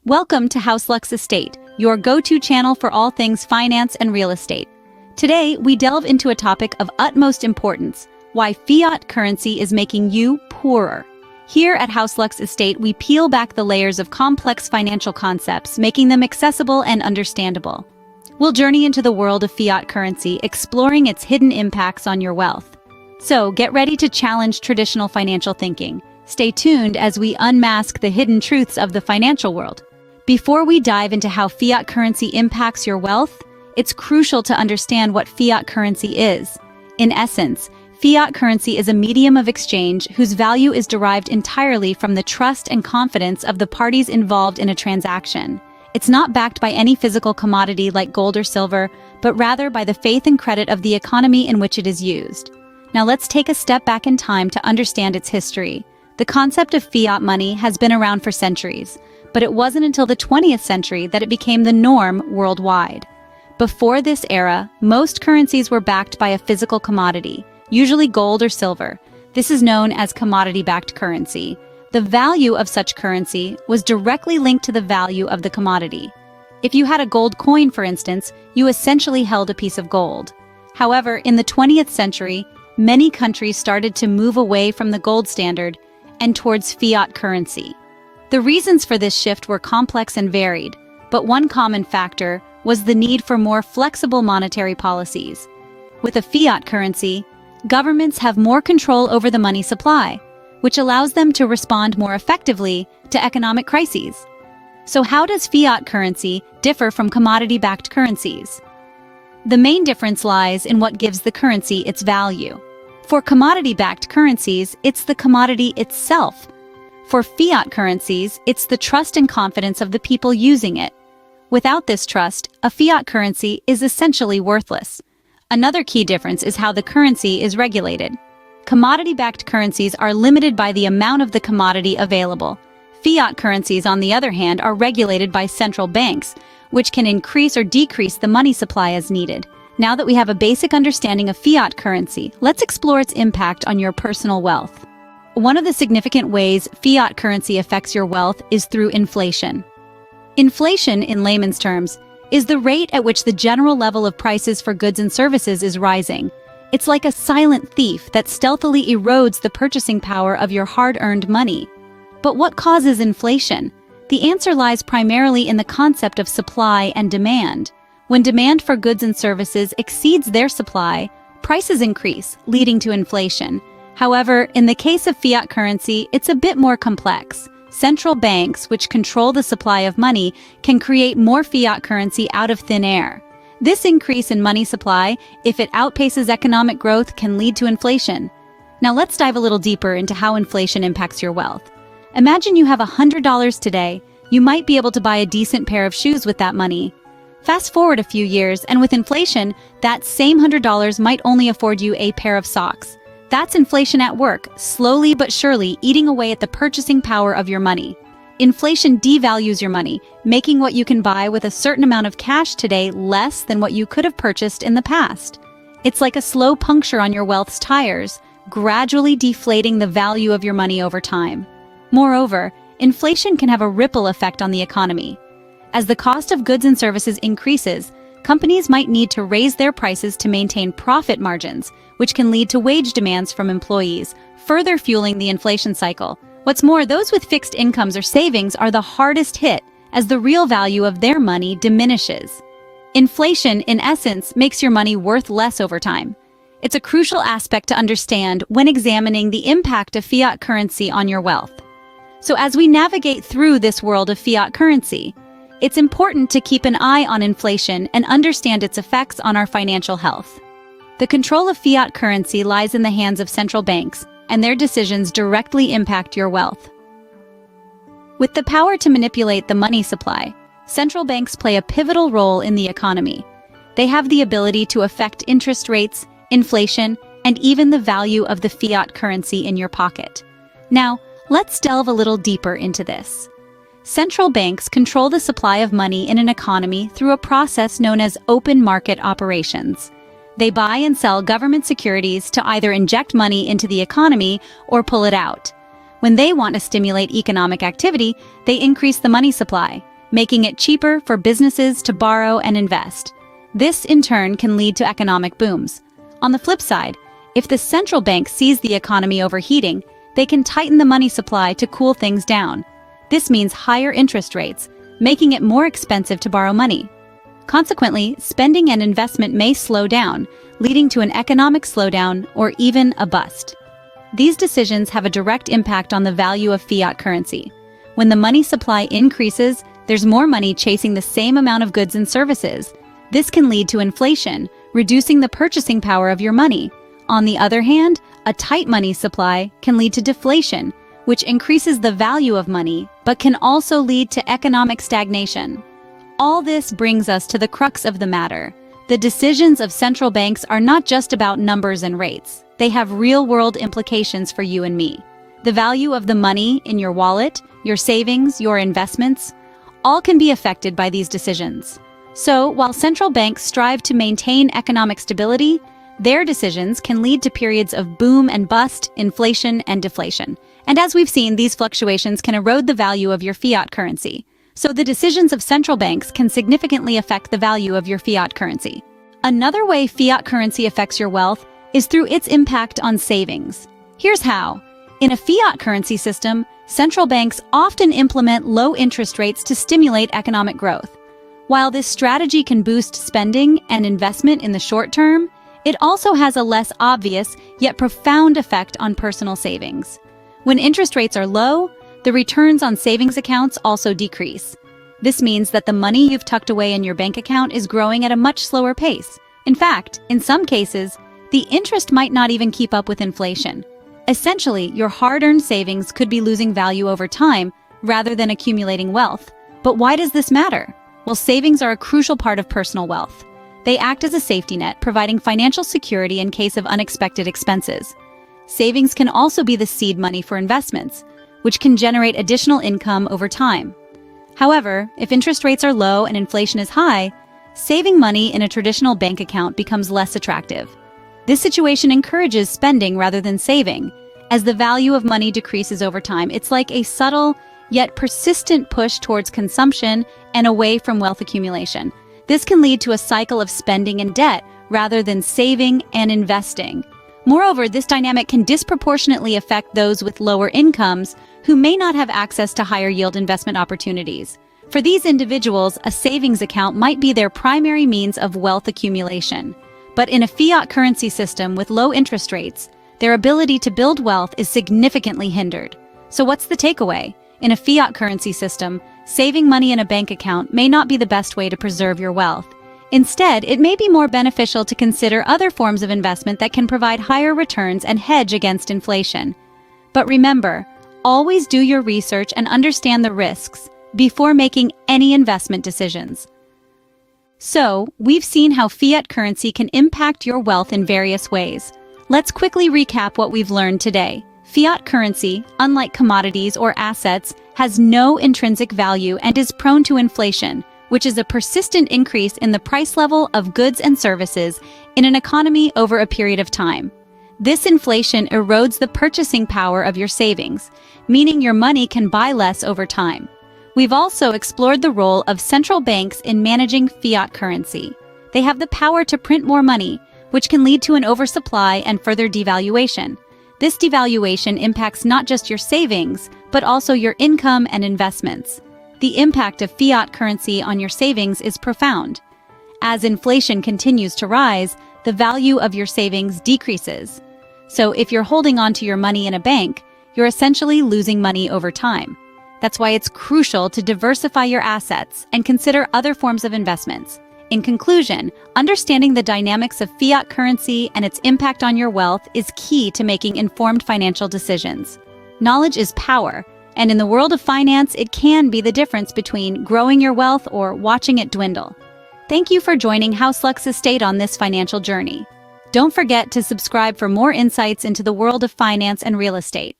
Welcome to HouseLux Estate, your go-to channel for all things finance and real estate. Today, we delve into a topic of utmost importance: why fiat currency is making you poorer. Here at HouseLux Estate, we peel back the layers of complex financial concepts, making them accessible and understandable. We'll journey into the world of fiat currency, exploring its hidden impacts on your wealth. So, get ready to challenge traditional financial thinking. Stay tuned as we unmask the hidden truths of the financial world. Before we dive into how fiat currency impacts your wealth, it's crucial to understand what fiat currency is. In essence, fiat currency is a medium of exchange whose value is derived entirely from the trust and confidence of the parties involved in a transaction. It's not backed by any physical commodity like gold or silver, but rather by the faith and credit of the economy in which it is used. Now let's take a step back in time to understand its history. The concept of fiat money has been around for centuries, but it wasn't until the 20th century that it became the norm worldwide. Before this era, most currencies were backed by a physical commodity, usually gold or silver. This is known as commodity-backed currency. The value of such currency was directly linked to the value of the commodity. If you had a gold coin, for instance, you essentially held a piece of gold. However, in the 20th century, many countries started to move away from the gold standard and towards fiat currency. The reasons for this shift were complex and varied, but one common factor was the need for more flexible monetary policies. With a fiat currency, governments have more control over the money supply, which allows them to respond more effectively to economic crises. So how does fiat currency differ from commodity-backed currencies? The main difference lies in what gives the currency its value. For commodity-backed currencies, it's the commodity itself. For fiat currencies, it's the trust and confidence of the people using it. Without this trust, a fiat currency is essentially worthless. Another key difference is how the currency is regulated. Commodity-backed currencies are limited by the amount of the commodity available. Fiat currencies, on the other hand, are regulated by central banks, which can increase or decrease the money supply as needed. Now that we have a basic understanding of fiat currency, let's explore its impact on your personal wealth. One of the significant ways fiat currency affects your wealth is through inflation. Inflation, in layman's terms, is the rate at which the general level of prices for goods and services is rising. It's like a silent thief that stealthily erodes the purchasing power of your hard-earned money. But what causes inflation? The answer lies primarily in the concept of supply and demand. When demand for goods and services exceeds their supply, prices increase, leading to inflation. However, in the case of fiat currency, it's a bit more complex. Central banks, which control the supply of money, can create more fiat currency out of thin air. This increase in money supply, if it outpaces economic growth, can lead to inflation. Now let's dive a little deeper into how inflation impacts your wealth. Imagine you have $100 today. You might be able to buy a decent pair of shoes with that money. Fast forward a few years, and with inflation, that same $100 might only afford you a pair of socks. That's inflation at work, slowly but surely eating away at the purchasing power of your money. Inflation devalues your money, making what you can buy with a certain amount of cash today less than what you could have purchased in the past. It's like a slow puncture on your wealth's tires, gradually deflating the value of your money over time. Moreover, inflation can have a ripple effect on the economy. As the cost of goods and services increases, companies might need to raise their prices to maintain profit margins, which can lead to wage demands from employees, further fueling the inflation cycle. What's more, those with fixed incomes or savings are the hardest hit, as the real value of their money diminishes. Inflation, in essence, makes your money worth less over time. It's a crucial aspect to understand when examining the impact of fiat currency on your wealth. So as we navigate through this world of fiat currency, it's important to keep an eye on inflation and understand its effects on our financial health. The control of fiat currency lies in the hands of central banks, and their decisions directly impact your wealth. With the power to manipulate the money supply, central banks play a pivotal role in the economy. They have the ability to affect interest rates, inflation, and even the value of the fiat currency in your pocket. Now, let's delve a little deeper into this. Central banks control the supply of money in an economy through a process known as open market operations. They buy and sell government securities to either inject money into the economy or pull it out. When they want to stimulate economic activity, they increase the money supply. making it cheaper for businesses to borrow and invest. This, in turn, can lead to economic booms. On the flip side, if the central bank sees the economy overheating, they can tighten the money supply to cool things down. This means higher interest rates, making it more expensive to borrow money. Consequently, spending and investment may slow down, leading to an economic slowdown or even a bust. These decisions have a direct impact on the value of fiat currency. When the money supply increases, there's more money chasing the same amount of goods and services. This can lead to inflation, reducing the purchasing power of your money. On the other hand, a tight money supply can lead to deflation, which increases the value of money, but can also lead to economic stagnation. All this brings us to the crux of the matter. The decisions of central banks are not just about numbers and rates. They have real-world implications for you and me. The value of the money in your wallet, your savings, your investments, all can be affected by these decisions. So, while central banks strive to maintain economic stability, their decisions can lead to periods of boom and bust, inflation and deflation. And as we've seen, these fluctuations can erode the value of your fiat currency. So the decisions of central banks can significantly affect the value of your fiat currency. Another way fiat currency affects your wealth is through its impact on savings. Here's how. In a fiat currency system, central banks often implement low interest rates to stimulate economic growth. While this strategy can boost spending and investment in the short term, it also has a less obvious yet profound effect on personal savings. When interest rates are low, the returns on savings accounts also decrease. This means that the money you've tucked away in your bank account is growing at a much slower pace. In fact, in some cases, the interest might not even keep up with inflation. Essentially, your hard-earned savings could be losing value over time rather than accumulating wealth. But why does this matter? Well, savings are a crucial part of personal wealth. They act as a safety net, providing financial security in case of unexpected expenses. Savings can also be the seed money for investments, which can generate additional income over time. However, if interest rates are low and inflation is high, saving money in a traditional bank account becomes less attractive. This situation encourages spending rather than saving. As the value of money decreases over time, it's like a subtle yet persistent push towards consumption and away from wealth accumulation. This can lead to a cycle of spending and debt rather than saving and investing. Moreover, this dynamic can disproportionately affect those with lower incomes who may not have access to higher yield investment opportunities. For these individuals, a savings account might be their primary means of wealth accumulation. But in a fiat currency system with low interest rates, their ability to build wealth is significantly hindered. So what's the takeaway? In a fiat currency system, saving money in a bank account may not be the best way to preserve your wealth. Instead, it may be more beneficial to consider other forms of investment that can provide higher returns and hedge against inflation. But remember, always do your research and understand the risks before making any investment decisions. So, we've seen how fiat currency can impact your wealth in various ways. Let's quickly recap what we've learned today. Fiat currency, unlike commodities or assets, has no intrinsic value and is prone to inflation, which is a persistent increase in the price level of goods and services in an economy over a period of time. This inflation erodes the purchasing power of your savings, meaning your money can buy less over time. We've also explored the role of central banks in managing fiat currency. They have the power to print more money, which can lead to an oversupply and further devaluation. This devaluation impacts not just your savings, but also your income and investments. The impact of fiat currency on your savings is profound. As inflation continues to rise, the value of your savings decreases. So if you're holding on to your money in a bank, you're essentially losing money over time. That's why it's crucial to diversify your assets and consider other forms of investments. In conclusion, understanding the dynamics of fiat currency and its impact on your wealth is key to making informed financial decisions. Knowledge is power, and in the world of finance, it can be the difference between growing your wealth or watching it dwindle. Thank you for joining House Lux Estate on this financial journey. Don't forget to subscribe for more insights into the world of finance and real estate.